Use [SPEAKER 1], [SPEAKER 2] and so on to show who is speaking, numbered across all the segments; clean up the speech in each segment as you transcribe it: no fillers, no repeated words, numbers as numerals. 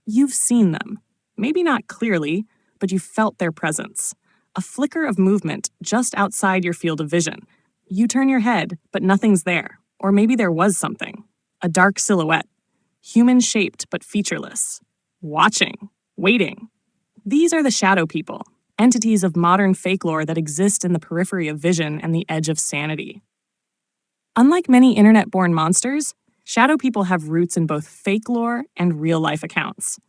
[SPEAKER 1] You've seen them. Maybe not clearly, but you felt their presence. A flicker of movement just outside your field of vision. You turn your head, but nothing's there. Or maybe there was something. A dark silhouette. Human-shaped but featureless. Watching. Waiting. These are the shadow people, entities of modern fakelore that exist in the periphery of vision and the edge of sanity. Unlike many internet-born monsters, shadow people have roots in both fakelore and real-life accounts.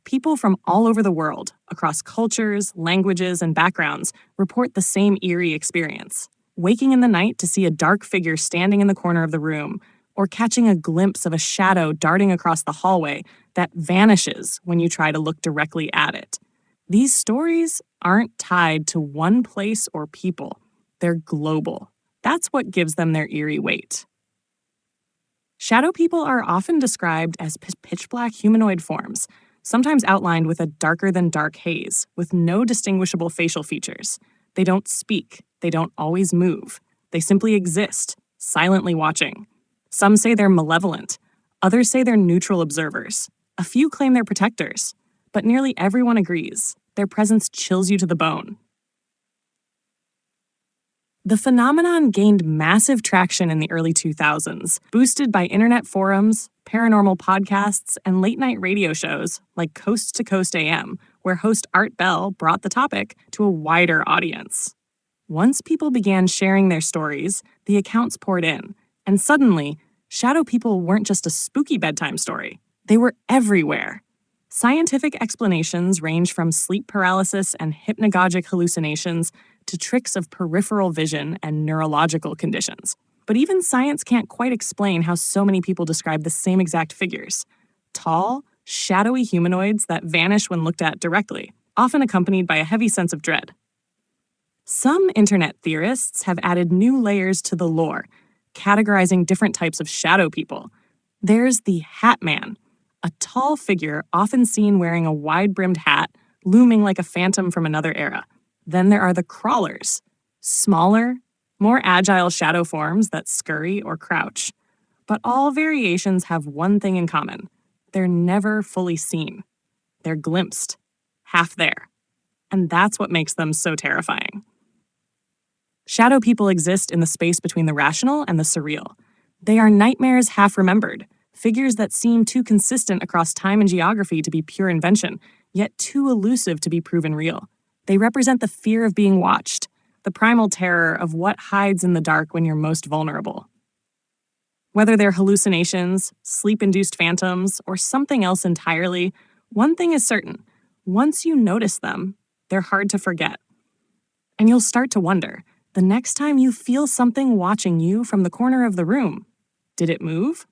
[SPEAKER 1] People from all over the world, across cultures, languages, and backgrounds, report the same eerie experience. Waking in the night to see a dark figure standing in the corner of the room, or catching a glimpse of a shadow darting across the hallway that vanishes when you try to look directly at it. These stories aren't tied to one place or people. They're global. That's what gives them their eerie weight. Shadow people are often described as pitch-black humanoid forms, sometimes outlined with a darker-than-dark haze, with no distinguishable facial features. They don't speak. They don't always move. They simply exist, silently watching. Some say they're malevolent. Others say they're neutral observers. A few claim they're protectors. But nearly everyone agrees. Their presence chills you to the bone. The phenomenon gained massive traction in the early 2000s, boosted by internet forums, paranormal podcasts, and late-night radio shows like Coast to Coast AM, where host Art Bell brought the topic to a wider audience. Once people began sharing their stories, the accounts poured in, and suddenly, shadow people weren't just a spooky bedtime story. They were everywhere. Scientific explanations range from sleep paralysis and hypnagogic hallucinations to tricks of peripheral vision and neurological conditions. But even science can't quite explain how so many people describe the same exact figures. Tall, shadowy humanoids that vanish when looked at directly, often accompanied by a heavy sense of dread. Some internet theorists have added new layers to the lore, categorizing different types of shadow people. There's the Hat Man, a tall figure often seen wearing a wide-brimmed hat, looming like a phantom from another era. Then there are the Crawlers, smaller, more agile shadow forms that scurry or crouch. But all variations have one thing in common. They're never fully seen. They're glimpsed, half there. And that's what makes them so terrifying. Shadow people exist in the space between the rational and the surreal. They are nightmares half-remembered, figures that seem too consistent across time and geography to be pure invention, yet too elusive to be proven real. They represent the fear of being watched, the primal terror of what hides in the dark when you're most vulnerable. Whether they're hallucinations, sleep-induced phantoms, or something else entirely, one thing is certain. Once you notice them, they're hard to forget. And you'll start to wonder, the next time you feel something watching you from the corner of the room, did it move?